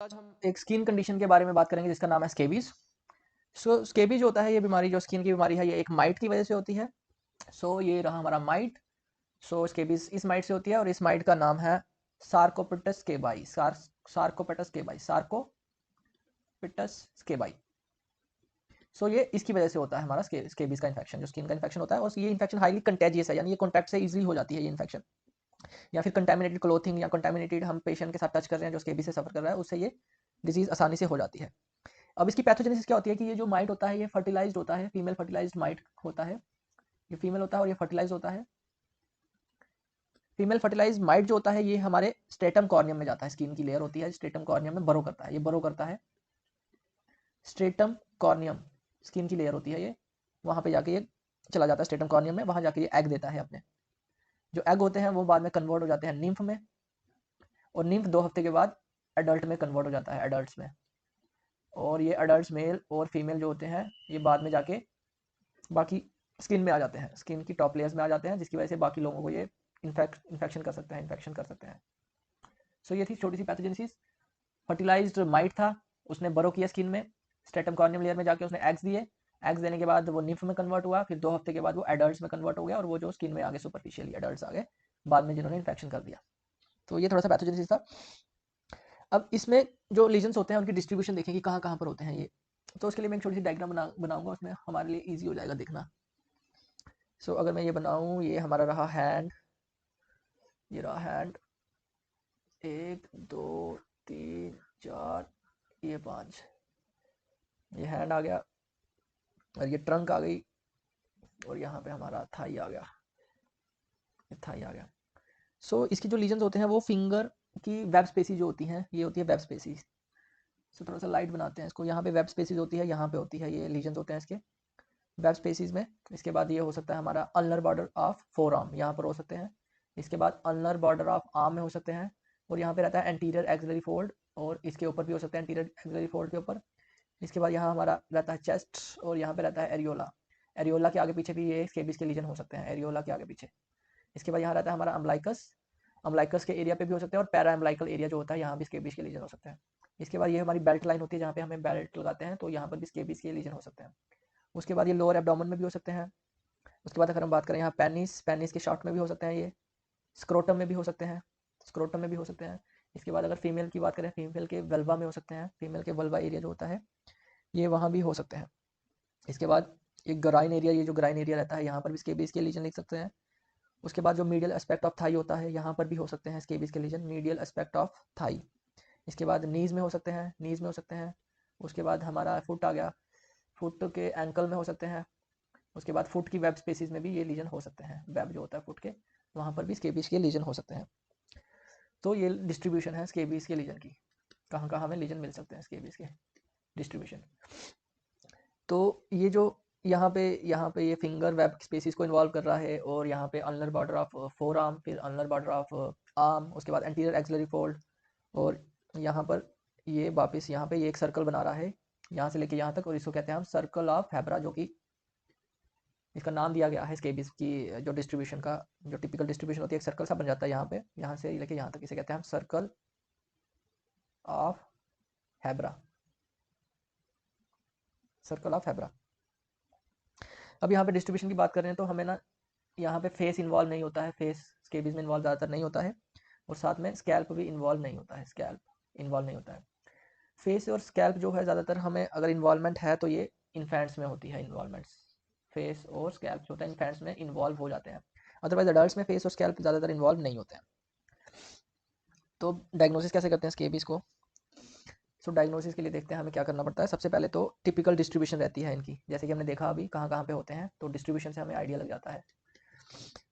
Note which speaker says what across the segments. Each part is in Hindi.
Speaker 1: आज हम एक स्किन कंडीशन के बारे में बात करेंगे जिसका नाम है स्केबीज। स्केबीज होता है ये बीमारी, जो स्किन की बीमारी है, ये एक माइट की वजह से होती है। ये रहा हमारा माइट। स्केबीज इस माइट से होती है और इस माइट का नाम है सार्कोपिटस स्केबाई। सार्कोपिटस स्केबाई, सार्कोपिटस स्केबाई। ये इसकी वजह से होता है हमारा स्केबीज का इन्फेक्शन, जो स्किन का इन्फेक्शन होता है। और ये इन्फेक्शन हाईली कंटेजियस है, यानी ये कॉन्टैक्ट से इजीली हो जाती है ये इन्फेक्शन। या फिर कंटेमिनेटेड क्लोथिंग या कंटेमिनेटेड हम पेशेंट के साथ टच कर रहे हैं जो स्केबीज से सफर कर रहा है, उससे ये डिजीज आसानी से हो जाती है। अब इसकी पैथोजेनेसिस क्या होती है कि ये जो माइट होता है ये फर्टिलाइज्ड होता है, फीमेल फर्टिलाइज्ड माइट होता है। ये फीमेल होता है और ये फर्टिलाइज होता है। फीमेल फर्टिलाइज्ड माइट जो होता है ये हमारे स्ट्रेटम कॉर्नियम में जाता है, स्किन की लेयर होती है स्ट्रेटम कॉर्नियम में बरो करता है, ये बरो करता है। स्ट्रेटम कॉर्नियम स्किन की लेयर होती है, ये वहां पे जाके ये चला जाता है स्ट्रेटम कॉर्नियम में, वहां जाके ये एग देता है अपने। जो एग होते हैं वो बाद में कन्वर्ट हो जाते हैं निम्फ में, और निम्फ 2 हफ्ते के बाद एडल्ट में कन्वर्ट हो जाता है, एडल्ट में। और ये एडल्ट मेल और फीमेल जो होते हैं ये बाद में जाके बाकी स्किन में आ जाते हैं, स्किन की टॉप लेयर्स में आ जाते हैं, जिसकी वजह से बाकी लोगों को ये इन्फेक्शन कर सकते हैं, इन्फेक्शन कर सकते हैं। ये थी छोटी सी पैथोजेनेसिस। फर्टिलाइज्ड माइट था, उसने बरो किया स्किन में, स्ट्रेटम कॉर्नियम लेयर में जाके उसने एग्स दिए। एग्स देने के बाद वो निम्फ में कन्वर्ट हुआ, फिर 2 हफ्ते के बाद वो एडल्ट में कन्वर्ट हो गया, और वो जो स्किन में आगे सुपरफिशियली एडल्ट आ गए बाद में, जिन्होंने इन्फेक्शन कर दिया। ये थोड़ा सा पैथोजेनेसिस था। अब इसमें जो लीजन्स होते हैं उनकी डिस्ट्रीब्यूशन देखें कि कहाँ कहाँ पर होते हैं ये। उसके लिए मैं एक छोटी सी डायग्राम बनाऊंगा, उसमें हमारे लिए ईजी हो जाएगा देखना। अगर मैं ये बनाऊं, ये हमारा रहा हैंड, ये रहा हैंड, 1 2 3 4, ये 5, ये हैंड आ गया, और ये ट्रंक आ गई, और यहाँ पे हमारा थाई आ गया, ये थाई आ गया। इसकी जो लीजन्स होते हैं वो फिंगर की वेब स्पेसिस जो होती हैं, ये होती है वेब स्पेसिस। थोड़ा सा लाइट बनाते हैं इसको, यहाँ पे वेब स्पेसिस होती है, यहाँ पे होती है, ये लीजन्स होते हैं इसके वेब स्पेसिस में। इसके बाद ये हो सकता है हमारा ulnar border of four arm, यहाँ पर हो सकते हैं। इसके बाद अल्नर बॉर्डर ऑफ आर्म में हो सकते हैं, और यहाँ पे रहता है एंटीरियर एक्सिलरी फोल्ड, और इसके ऊपर भी हो सकते हैं एंटीरियर एक्सिलरी फोल्ड के ऊपर। इसके बाद यहाँ हमारा रहता है चेस्ट, और यहाँ पे रहता है एरियोला। एरियोला के आगे पीछे भी ये स्केबिस के लीजन हो सकते हैं, एरियोला के आगे पीछे। इसके बाद यहाँ रहता है हमारा अम्बलाइकस, अम्बलाइकस के एरिया पे भी हो सकते हैं, और पैरा एम्बलाइकल एरिया जो होता है यहाँ भी स्केबिस के लीजन हो सकते हैं। इसके बाद ये हमारी बेल्ट लाइन होती है, जहाँ पे हमें बेल्ट लगाते हैं, तो यहाँ पर भी स्केबिस के लीजन हो सकते हैं। उसके बाद ये लोअर एब्डोमेन में भी हो सकते हैं। उसके बाद अगर हम बात करें यहाँ पेनिस, पेनिस के शॉर्ट में भी हो सकते हैं ये। स्क्रोटम में भी हो सकते हैं, स्क्रोटम में भी हो सकते हैं। इसके बाद अगर फीमेल की बात करें, फीमेल के वल्वा में हो सकते हैं, फीमेल के वल्वा एरिया जो होता है ये वहाँ भी हो सकते हैं। इसके बाद ये ग्राइन एरिया, ये जो ग्राइन एरिया रहता है यहाँ पर भी स्केबीज के लीजन लिख सकते हैं। उसके बाद जो मीडियल एस्पेक्ट ऑफ थाई होता है यहाँ पर भी हो सकते हैं स्केबीज के lesion, medial aspect of thigh. इसके बाद नीज में हो सकते हैं, नीज में हो सकते हैं। उसके बाद हमारा फुट आ गया, फुट के एंकल में हो सकते हैं। उसके बाद फुट की वेब स्पेसिस में भी ये लीजन हो सकते हैं, वेब जो होता है फुट के, वहाँ पर भी स्केबीज के लीजन हो सकते हैं। ये डिस्ट्रीब्यूशन है स्केबीज के लीजन की, कहाँ कहाँ हमें लीजन मिल सकते हैं स्केबीज के, डिस्ट्रीब्यूशन। ये जो यहाँ पे ये फिंगर वेब स्पेसिस को इन्वॉल्व कर रहा है, और यहाँ पे ulnar border of four arm, फिर अल्नर बॉर्डर ऑफ आर्म, उसके बाद एंटीरियर एक्सिलरी फोल्ड, और यहाँ पर ये वापस यहाँ पे ये एक सर्कल बना रहा है यहाँ से लेके यहाँ तक, और इसको कहते हैं हम सर्कल ऑफ हैब्रा, जो कि इसका नाम दिया गया है स्केबिस की जो डिस्ट्रीब्यूशन का, जो टिपिकल डिस्ट्रीब्यूशन होती है, एक सर्कल सा बन जाता है यहाँ पे, यहाँ से लेके यहाँ तक, इसे कहते हैं हम सर्कल ऑफ हैब्रा, सर्कल ऑफ हैब्रा। अब यहाँ पे डिस्ट्रीब्यूशन की बात कर रहे हैं तो हमें ना यहाँ पे फेस इन्वॉल्व नहीं होता है, फेस स्केबीज में इन्वॉल्व ज़्यादातर नहीं होता है, और साथ में स्कैल्प भी इन्वॉल्व नहीं होता है, स्कैल्प इन्वॉल्व नहीं होता है। फेस और स्कैल्प जो है ज़्यादातर हमें अगर इन्वॉल्वमेंट है तो ये इन्फेंट्स में होती है इन्वॉल्वमेंट्स, फेस और स्कैल्प जो होता है इन्फेंट्स में इन्वॉल्व हो जाते हैं, अदरवाइज अडल्ट में फेस और स्कैल्प ज़्यादातर इन्वॉल्व नहीं होते हैं। डायग्नोसिस कैसे करते हैं स्केबीज को? डायग्नोसिस के लिए देखते हैं हमें क्या करना पड़ता है। सबसे पहले तो टिपिकल डिस्ट्रीब्यूशन रहती है इनकी, जैसे कि हमने देखा अभी कहाँ कहाँ पे होते हैं, तो डिस्ट्रीब्यूशन से हमें आइडिया लग जाता है।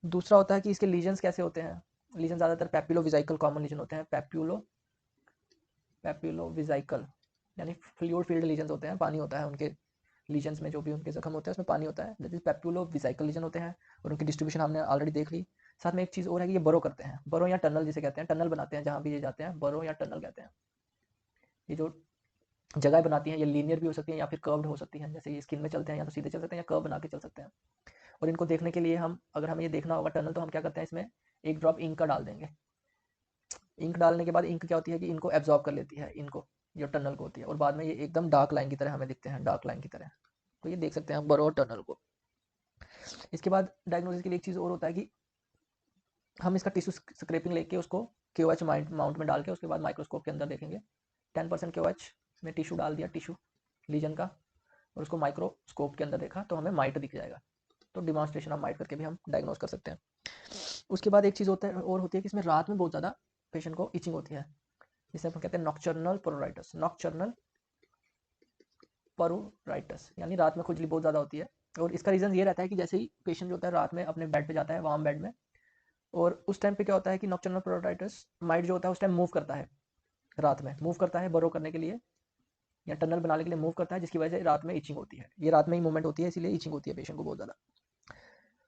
Speaker 1: दूसरा होता है कि इसके लीजन्स कैसे होते हैं। लीजन ज़्यादातर पैप्यूलोविजाइकल कॉमन लीजन होते हैं, पैप्यूलोविजाइकल, यानी फ्लूइड फील्ड लीजन होते हैं, पानी होता है उनके लीजन्स में, जो भी उनके जख्म होते हैं उसमें पानी होता है, दैट इज पैप्यूलोविजाइकल लीजन होते हैं, और उनकी डिस्ट्रीब्यूशन हमने ऑलरेडी देख ली। साथ में एक चीज़ और है कि ये बरो करते हैं, बरो या टनल जिसे कहते हैं, टनल बनाते हैं जहाँ भी ये जाते हैं, बरो या टनल कहते हैं। ये जो जगह बनाती हैं ये लीनियर भी हो सकती हैं या फिर कर्व्ड हो सकती हैं, जैसे ये स्किन में चलते हैं या तो सीधे चल सकते हैं या कर्व बना के चल सकते हैं। और इनको देखने के लिए हम, अगर हमें ये देखना होगा टनल, तो हम क्या करते हैं, इसमें एक ड्रॉप इंक का डाल देंगे, इंक डालने के बाद इंक क्या होती है कि इनको एब्जॉर्ब कर लेती है, इनको जो टनल को होती है, और बाद में ये एकदम डार्क लाइन की तरह हमें दिखते हैं, डार्क लाइन की तरह। तो ये देख सकते हैं हम बरो टनल को। इसके बाद डायग्नोसिस के लिए एक चीज़ और होता है कि हम इसका टिश्यू स्क्रैपिंग लेके उसको क्यूएच माउंट में डाल के उसके बाद माइक्रोस्कोप के अंदर देखेंगे। 10% क्यूएच में टिश्यू डाल दिया, टिश्यू लीजन का, और उसको माइक्रोस्कोप के अंदर देखा तो हमें माइट दिख जाएगा। तो डिमॉन्स्ट्रेशन ऑफ माइट करके भी हम डायग्नोस कर सकते हैं। उसके बाद एक चीज़ होता है और होती है कि इसमें रात में बहुत ज़्यादा पेशेंट को इचिंग होती है, जिसे हम कहते हैं नॉक्टर्नल पोरोराइटिस। नॉक्टर्नल पोरोराइटिस यानी रात में खुजली बहुत ज़्यादा होती है, और इसका रीज़न ये रहता है कि जैसे ही पेशेंट जो होता है रात में अपने बेड पे जाता है, वार्म बेड में, और उस टाइम पे क्या होता है कि नॉक्टर्नल पोरोराइटिस माइट जो होता है उस टाइम मूव करता है, रात में मूव करता है बरो करने के लिए या टनल बनाने के लिए मूव करता है, जिसकी वजह से रात में इचिंग होती है। ये रात में ही मूवमेंट होती है, इसीलिए इचिंग होती है पेशेंट को बहुत ज़्यादा।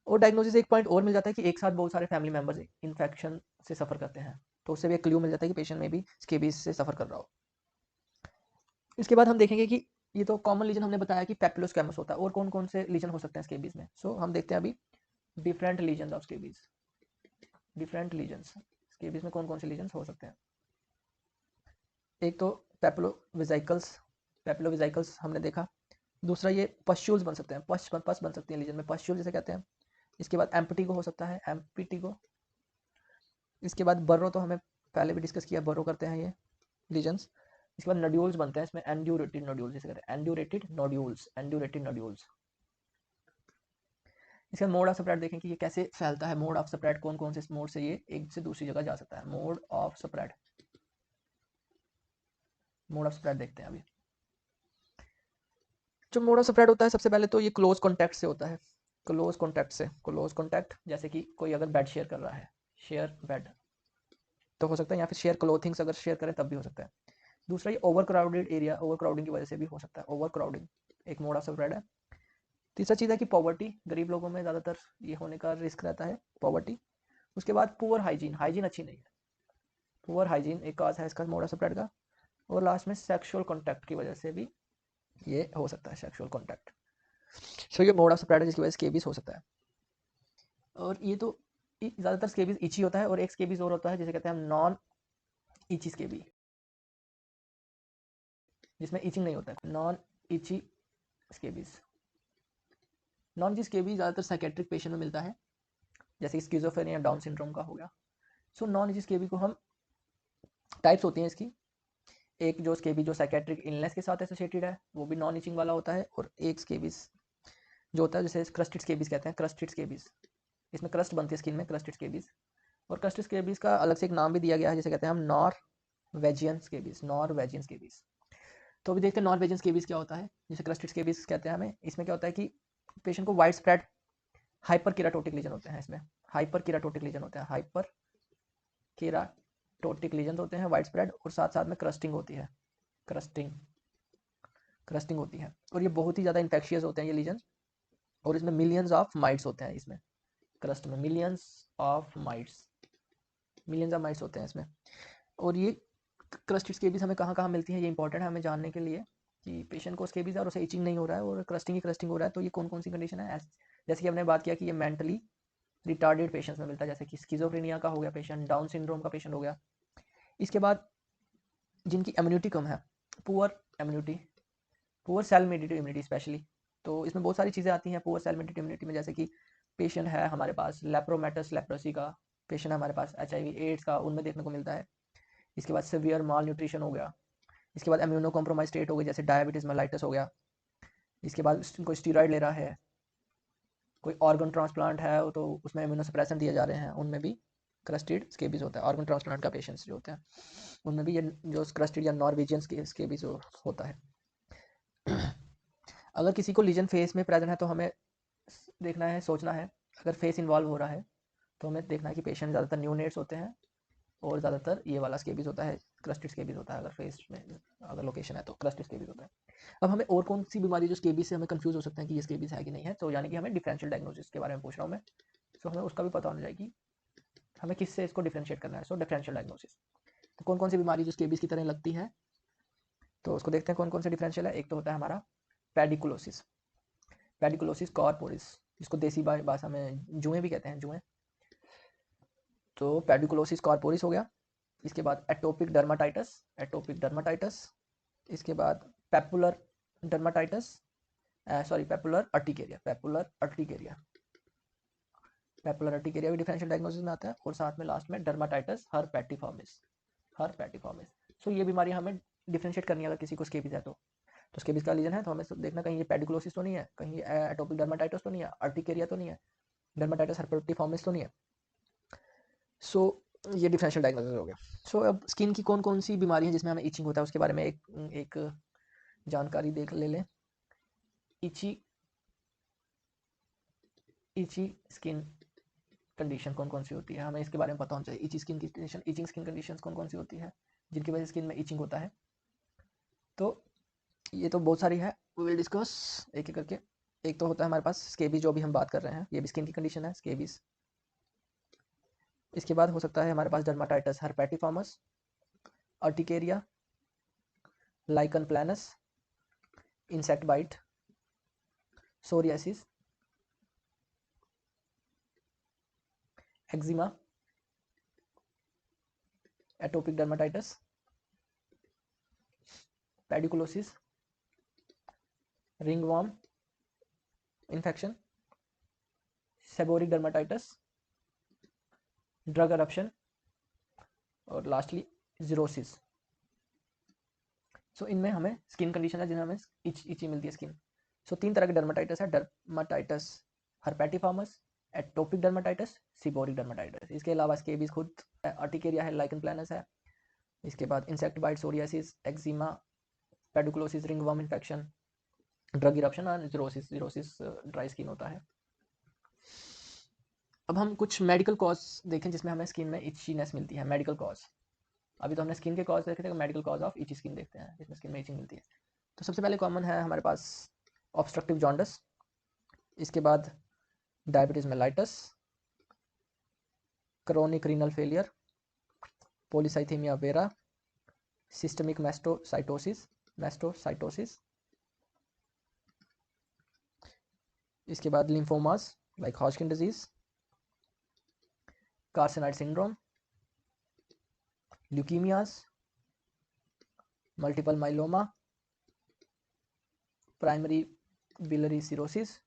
Speaker 1: और डायग्नोसिस एक पॉइंट और मिल जाता है कि एक साथ बहुत सारे फैमिली मेंबर्स इन्फेक्शन से सफ़र करते हैं, तो उससे भी एक क्लू मिल जाता है कि पेशेंट में भी स्केबीज से सफ़र कर रहा हो। इसके बाद हम देखेंगे कि ये तो कॉमन लीजन हमने बताया कि पेपिलोस्कैमस होता है, और कौन कौन से लीजन हो सकते हैं स्केबीज में। सो हम देखते हैं अभी different lesion of scabies. Different lesions scabies में कौन कौन से लीजन्स हो सकते हैं। एक तो पेपिलोविजाइकल्स, पेपिलोविजाइकल्स हमने देखा। दूसरा ये पस्ट्यूल्स बन सकते हैं, पस बन सकती है लीजन में, पस्ट्यूल जिसे कहते हैं। इसके बाद एम्पिटिगो हो सकता है, एम्पिटिगो। इसके बाद बर्रो, तो हमें पहले भी डिस्कस किया, बर्रो करते हैं ये लीजन्स। इसके बाद नोड्यूल्स बनते हैं इसमें, एंड्यूरेटेड नोड्यूल्स जिसे कहते हैं, एंड्यूरेटेड नोड्यूल्स, एंड्यूरेटेड नोड्यूल्स। इसका मोड ऑफ स्प्रेड देखें कि ये कैसे फैलता है, मोड ऑफ स्प्रेड कौन कौन से मोड से ये एक से दूसरी जगह जा सकता है। Mode of spread, mode of spread देखते हैं अभी। जो मोड ऑफ स्प्रेड होता है सबसे पहले तो ये क्लोज कॉन्टैक्ट से होता है, क्लोज कॉन्टैक्ट से। क्लोज कॉन्टैक्ट जैसे कि कोई अगर बेड शेयर कर रहा है, शेयर बेड तो हो सकता है, या फिर शेयर क्लोथिंग्स अगर शेयर करें तब भी हो सकता है। दूसरा ये over crowded area, over crowding की वजह से भी हो सकता है, ओवर क्राउडिंग एक मोड ऑफ स्प्रेड है। तीसरा चीज़ है कि पॉवर्टी, गरीब लोगों में ज़्यादातर ये होने का रिस्क रहता है, पॉवर्टी। उसके बाद पुअर हाइजीन, हाइजीन अच्छी नहीं है, पुअर हाइजीन एक काज है इसका मोड ऑफ स्प्रेड का। और लास्ट में सेक्सुअल कॉन्टैक्ट की वजह से भी ये हो सकता है, सेक्सुअल कॉन्टैक्ट। सो ये मोड ऑफ स्प्रेड है जिसकी वजह से स्केबीज हो सकता है। और ये तो ज़्यादातर स्केबीज इची होता है, और एक स्केबीज और होता है जिसे कहते हैं हम नॉन इची स्केबी, जिसमें इचिंग नहीं होता है, नॉन इची स्केबीज। नॉन इची स्केबीज ज़्यादातर साइकेट्रिक पेशेंट में मिलता है, जैसे स्किज़ोफ्रेनिया, डाउन सिंड्रोम का हो गया। सो नॉन इची स्केबी को हम, टाइप्स होती हैं इसकी। एक जो स्केबी जो साइकेट्रिक इलनेस के साथ एसोसिएटेड है वो भी नॉन इचिंग वाला होता है, और एक स्केबीज जो होता है जैसे क्रस्टेड स्केबीज कहते हैं, क्रस्टेड स्केबीज, इसमें क्रस्ट बनती है स्किन में, क्रस्टेड स्केबीज। और क्रस्टेड स्केबीज का अलग से एक नाम भी दिया गया है जिसे कहते हैं हम नॉरवेजियन स्केबीज, नॉरवेजियन स्केबीज। तो अभी देखते हैं नॉरवेजियन स्केबीज क्या होता है, जिसे क्रस्टेड स्केबीज कहते हैं हमें। इसमें क्या होता है कि पेशेंट को वाइड स्प्रेड हाइपर कीराटोटिक लीजन होते हैं, इसमें हाइपर कीराटोटिक लीजन होते हैं, हाइपर कीराटोटिक लीजन होते हैं वाइड स्प्रेड, और साथ साथ में क्रस्टिंग होती है, क्रस्टिंग क्रस्टिंग होती है। और ये बहुत ही ज़्यादा इन्फेक्शियस होते हैं ये लीजन, और इसमें मिलियंस ऑफ माइट्स होते हैं, इसमें क्रस्ट में millions of mites, millions of mites होते हैं इसमें। और ये क्रस्टेड स्केबीज हमें कहाँ कहाँ मिलती है, ये इंपॉर्टेंट है हमें जानने के लिए कि पेशेंट को स्केबीज है और उसे इचिंग नहीं हो रहा है और क्रस्टिंग ही क्रस्टिंग हो रहा है, तो ये कौन कौन सी कंडीशन है। जैसे कि हमने बात किया कि ये मेंटली रिटार्डेड पेशेंट्स में मिलता है, जैसे कि स्किज़ोफ्रेनिया का हो गया पेशेंट, डाउन सिंड्रोम का पेशेंट हो गया। इसके बाद जिनकी इम्यूनिटी कम है, poor immunity, poor cell mediated immunity specially, तो इसमें बहुत सारी चीज़ें आती हैं पुअर सेल मेडिएटेड इम्यूनिटी में, जैसे कि पेशेंट है हमारे पास लेप्रोमेटस लेप्रोसी का, पेशेंट है हमारे पास HIV एड्स का, उनमें देखने को मिलता है। इसके बाद सीवियर माल न्यूट्रिशन हो गया। इसके बाद इम्यूनो कॉम्प्रोमाइज स्टेट हो गई, जैसे डायबिटीज मेलाइटिस हो गया। इसके बाद कोई स्टीरॉयड ले रहा है, कोई ऑर्गन ट्रांसप्लांट है तो उसमें इम्यूनोसप्रेशन दिए जा रहे हैं, उनमें भी क्रस्टेड स्केबीज होता है। ऑर्गन ट्रांसप्लांट का पेशेंट्स जो होते हैं उनमें भी ये जो क्रस्टेड या नॉर्वेजियन स्केबीज होता है। अगर किसी को लीजन फेस में प्रेजेंट है तो हमें देखना है, सोचना है, अगर फेस इन्वॉल्व हो रहा है तो हमें देखना है कि पेशेंट ज़्यादातर न्यूनेट्स होते हैं, और ज़्यादातर ये वाला स्केबीज होता है, क्रस्टेड स्केबीज होता है। अगर फेस में अगर लोकेशन है तो क्रस्टेड स्केबीज होता है। अब हमें और कौन सी बीमारी जो स्केबीज से हमें कंफ्यूज हो सकते हैं कि ये स्केबीज है कि नहीं है, तो यानी कि हमें डिफरेंशियल डायग्नोसिस के बारे में पूछ रहा हूँ मैं, तो हमें उसका भी पता होना चाहिए कि हमें किससे इसको डिफ्रेंशिएट करना है। सो डिफरेंशियल डायग्नोसिस, तो कौन कौन सी बीमारी जो स्केबीज की तरह लगती है, तो उसको देखते हैं कौन कौन से डिफरेंशियल है। एक तो होता है हमारा पेडिकुलोसिस, पेडिकुलोसिस कॉर्पोरिस, जिसको देसी भाषा में जुएं भी कहते हैं, जुएं। तो पेडिकुलोसिस कॉर्पोरिस हो गया। इसके बाद एटोपिक डर्माटाइटस, इसके बाद पेपुलर डर्माटाइटस, पेपुलर अर्टिकेरिया भी डिफरेंशियल डायग्नोसिस में आता है, और साथ में लास्ट में डर्माटाइटस हर्पेटिफॉर्मिस। सो ये बीमारी हमें डिफरेंशिएट करनी है अगर किसी को स्केबीज है तो स्केबीज का लीजन है तो हमें देखना कहीं ये पेडिकुलोसिस तो नहीं है, कहीं एटोपिक डर्माटाइटस तो नहीं है, अर्टिकेरिया तो नहीं है, डर्माटाइटस हर्पेटिफॉर्मिस तो नहीं है। सो ये डिफरेंशियल डायग्नोसिस हो गया। सो अब स्किन की कौन कौन सी बीमारी है जिसमें हमें इचिंग होता है उसके बारे में एक जानकारी देख ले। इची स्किन कंडीशन कौन कौन सी होती है, हमें इसके बारे में पता होना चाहिए। इचिंग स्किन कंडीशन कौन कौन सी होती है जिनकी वजह से स्किन में इचिंग होता है। तो ये तो बहुत सारी है, वी विल डिस्कस एक एक करके। एक तो होता है हमारे पास स्केबीज, जो भी हम बात कर रहे हैं, ये भी स्किन की कंडीशन है स्केबीज। इसके बाद हो सकता है हमारे पास dermatitis herpetiformis, urticaria, lichen planus, insect bite, psoriasis, eczema, atopic dermatitis, pediculosis, ringworm infection, seborrhoeic dermatitis, drug eruption, और लास्टली जीरोसिस। सो इनमें हमें स्किन कंडीशन है जिनमें हमें इची मिलती है स्किन। सो 3 तरह के डर्माटाइटस है, डर्माटाइटस हर्पेटिफॉर्मस, एटोपिक डर्माटाइटस, सीबोरिक डर्माटाइटस। इसके अलावा स्केबीज खुद अर्टिकेरिया है, लाइकन प्लानस है, इसके बाद insect bite, psoriasis, eczema, pediculosis, ringworm infection, drug eruption और जीरोसिस ड्राई स्किन होता है। अब हम कुछ मेडिकल कॉज देखें जिसमें हमें स्किन में इचीनेस मिलती है। मेडिकल कॉज, अभी तो हमने स्किन के कॉज देखे थे, मेडिकल कॉज ऑफ इची स्किन देखते हैं जिसमें स्किन में इचिंग मिलती है। तो सबसे पहले कॉमन है हमारे पास ऑब्स्ट्रक्टिव जॉन्डिस, इसके बाद diabetes mellitus, chronic renal failure, polycythaemia vera, systemic mastocytosis, इसके बाद lymphomas like Hodgkin disease, carcinoid syndrome, leukaemias, multiple myeloma, primary biliary cirrhosis,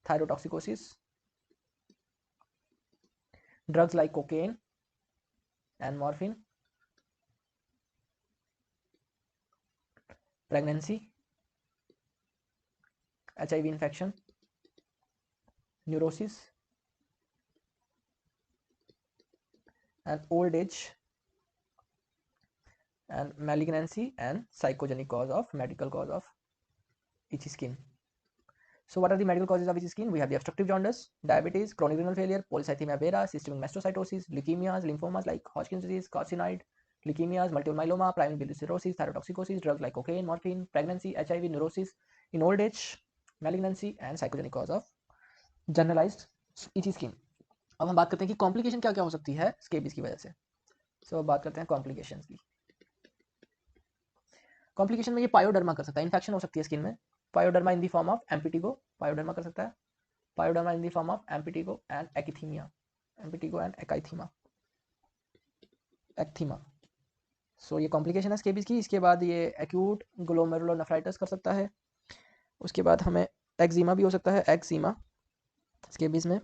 Speaker 1: thyrotoxicosis, drugs like cocaine and morphine, pregnancy, HIV infection, neurosis and old age and malignancy and psychogenic cause of medical cause of itchy skin. So what are the medical causes of itchy skin? We have the obstructive jaundice, diabetes, chronic renal failure, polycythemia vera, systemic mastocytosis, leukemias, lymphomas like Hodgkin's disease, carcinoid, leukemias, multiple myeloma, primary biliary cirrhosis, thyrotoxicosis, drugs like cocaine, morphine, pregnancy, HIV, neurosis, in old age, malignancy and psychogenic cause of generalized itchy skin. अब हम बात करते हैं कि कॉम्प्लिकेशन क्या क्या हो सकती है स्केबीज की वजह से। अब बात करते हैं कॉम्प्लिकेशंस की। कॉम्प्लिकेशन में ये पायोडर्मा कर सकता है, इन्फेक्शन हो सकती है स्किन में, pyoderma in the form of impetigo, pyoderma कर सकता है, pyoderma in the form of impetigo and ecthyma. So ये कॉम्प्लिकेशन है स्केबीज की। इसके बाद ये एक्यूट ग्लोमेरुलोनेफ्राइटिस कर सकता है, उसके बाद हमें एक्जिमा भी हो सकता है, एक्जिमा स्केबीज में।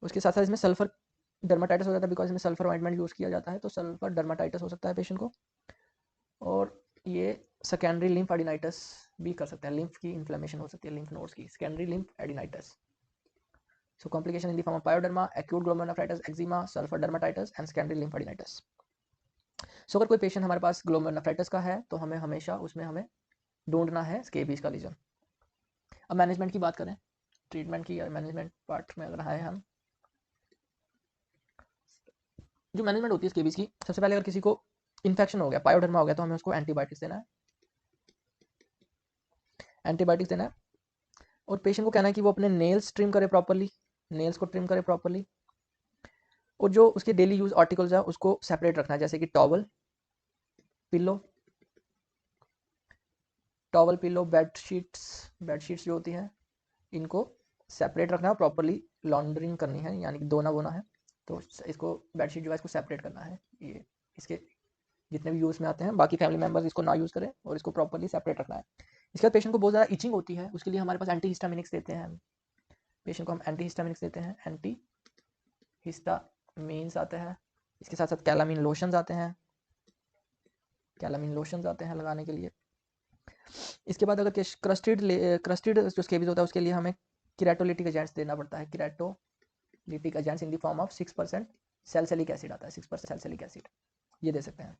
Speaker 1: उसके साथ साथ इसमें सल्फर डर्माटाइटिस हो जाता है, बिकॉज इसमें सल्फर ऑइंटमेंट यूज़ किया जाता है, तो सल्फर डर्माटाइटिस हो सकता है पेशेंट को। और ये सेकेंडरी लिम्फ एडिनाइटिस भी कर सकते हैं, लिम्फ की इन्फ्लेमेशन हो सकती है, लिम्फ नोड्स की, secondary lymphadenitis. So complication in the form of pyoderma, acute glomerulonephritis, eczema, sulphur dermatitis and secondary lymphadenitis. So अगर कोई पेशेंट हमारे पास ग्लोमेरुलोनेफ्राइटिस का है तो हमें हमेशा उसमें हमें ढूंढना है स्केबीज का लीजन। अब मैनेजमेंट की बात करें, ट्रीटमेंट की या मैनेजमेंट पार्ट में अगर आए हम, जो मैनेजमेंट होती है स्केबीज की, सबसे पहले अगर किसी को इन्फेक्शन हो गया, पायोडर्मा हो गया, तो हमें उसको एंटीबायोटिक्स देना है, और पेशेंट को कहना है कि वो अपने नेल्स ट्रिम करे प्रॉपरली, नेल्स को ट्रिम करे प्रॉपरली, और जो उसके डेली यूज आर्टिकल्स है उसको सेपरेट रखना है, जैसे कि टॉवल, पिलो, बेडशीट्स जो होती हैं इनको सेपरेट रखना है, प्रॉपरली लॉन्ड्रिंग करनी है, यानी कि धोना वोना है। तो इसको बेडशीट जो है इसको सेपरेट करना है, ये इसके जितने भी यूज़ में आते हैं, बाकी फैमिली मेम्बर्स इसको ना यूज़ करें और इसको प्रॉपरली सेपरेट रखना है। इसके बाद पेशेंट को बहुत ज़्यादा इचिंग होती है, उसके लिए हमारे पास एंटी हिस्टामिनिक्स देते हैं। पेशेंट को हम एंटी हिस्टामिनिक्स देते हैं, एंटी हिस्टामिन्स आते हैं, इसके साथ साथ कैलामीन लोशंस आते हैं, कैलामीन लोशंस आते हैं लगाने के लिए। इसके बाद अगर क्रस्टेड जो स्केबीज होता है उसके लिए हमें किरेटोलिटिक एजेंट्स देना पड़ता है, keratolytic agents in the form of 6% salicylic acid आता है, 6% सैलिसिलिक एसिड, ये दे सकते हैं।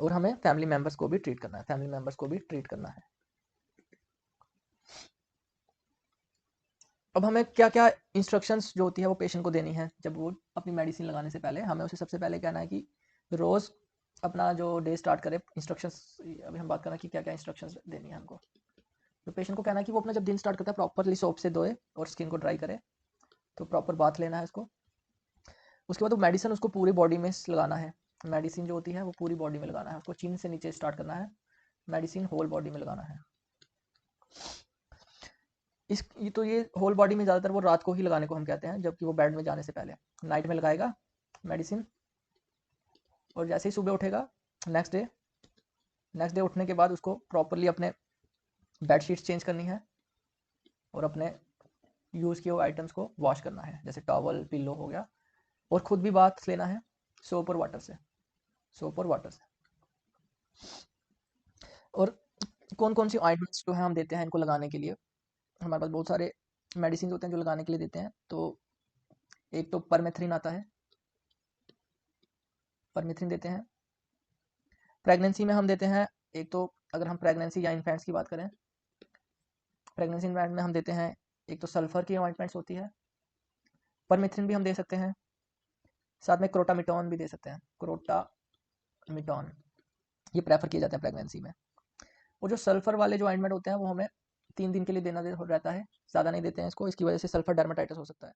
Speaker 1: और हमें फैमिली मेम्बर्स को भी ट्रीट करना है, फैमिली मेम्बर्स को भी ट्रीट करना है। अब हमें क्या क्या इंस्ट्रक्शंस जो होती है वो पेशेंट को देनी है जब वो अपनी मेडिसिन लगाने से पहले। हमें उसे सबसे पहले कहना है कि रोज़ अपना जो डे स्टार्ट करे, इंस्ट्रक्शंस अभी हम बात करना कि क्या क्या इंस्ट्रक्शंस देनी है हमको। तो पेशेंट को कहना है कि वो अपना जब दिन स्टार्ट करता है प्रॉपरली सोप से धोए और स्किन को ड्राई करे, तो प्रॉपर बाथ लेना है उसको। उसके बाद वो मेडिसिन उसको पूरी बॉडी में लगाना है, मेडिसिन जो होती है वो पूरी बॉडी में लगाना है, उसको चिन से नीचे स्टार्ट करना है, मेडिसिन होल बॉडी में लगाना है। ये होल बॉडी में ज़्यादातर वो रात को ही लगाने को हम कहते हैं, जबकि वो बेड में जाने से पहले नाइट में लगाएगा मेडिसिन। और जैसे ही सुबह उठेगा नेक्स्ट डे उठने के बाद उसको प्रॉपरली अपने बेड शीट्स चेंज करनी है और अपने यूज़ किए हुए आइटम्स को वॉश करना है, जैसे टॉवल पिल्लो हो गया, और खुद भी बाथ लेना है सोप और वाटर से, सोप और वाटर से। और कौन कौन सी ऑइंटमेंट्स जो है हम देते हैं इनको लगाने के लिए, हमारे पास बहुत सारे मेडिसिन होते हैं जो लगाने के लिए देते हैं। तो एक तो परमेथ्रिन आता है, परमेथ्रिन देते हैं। प्रेगनेंसी में हम देते हैं, एक तो अगर हम प्रेगनेंसी या इन्फेंट्स की बात करें, प्रेगनेंसी इन्फेंट में हम देते हैं एक तो सल्फर की ऑइंटमेंट्स होती है, परमेथ्रिन भी हम दे सकते हैं, साथ में क्रोटामिटॉन भी दे सकते हैं, क्रोटामिटॉन ये प्रेफर किए जाते हैं प्रेगनेंसी में। और जो सल्फर वाले जो ऑइंटमेंट होते हैं वो हमें 3 दिन के लिए देना रहता है, ज़्यादा नहीं देते हैं इसको, इसकी वजह से सल्फर डर्मेटाइटिस हो सकता है।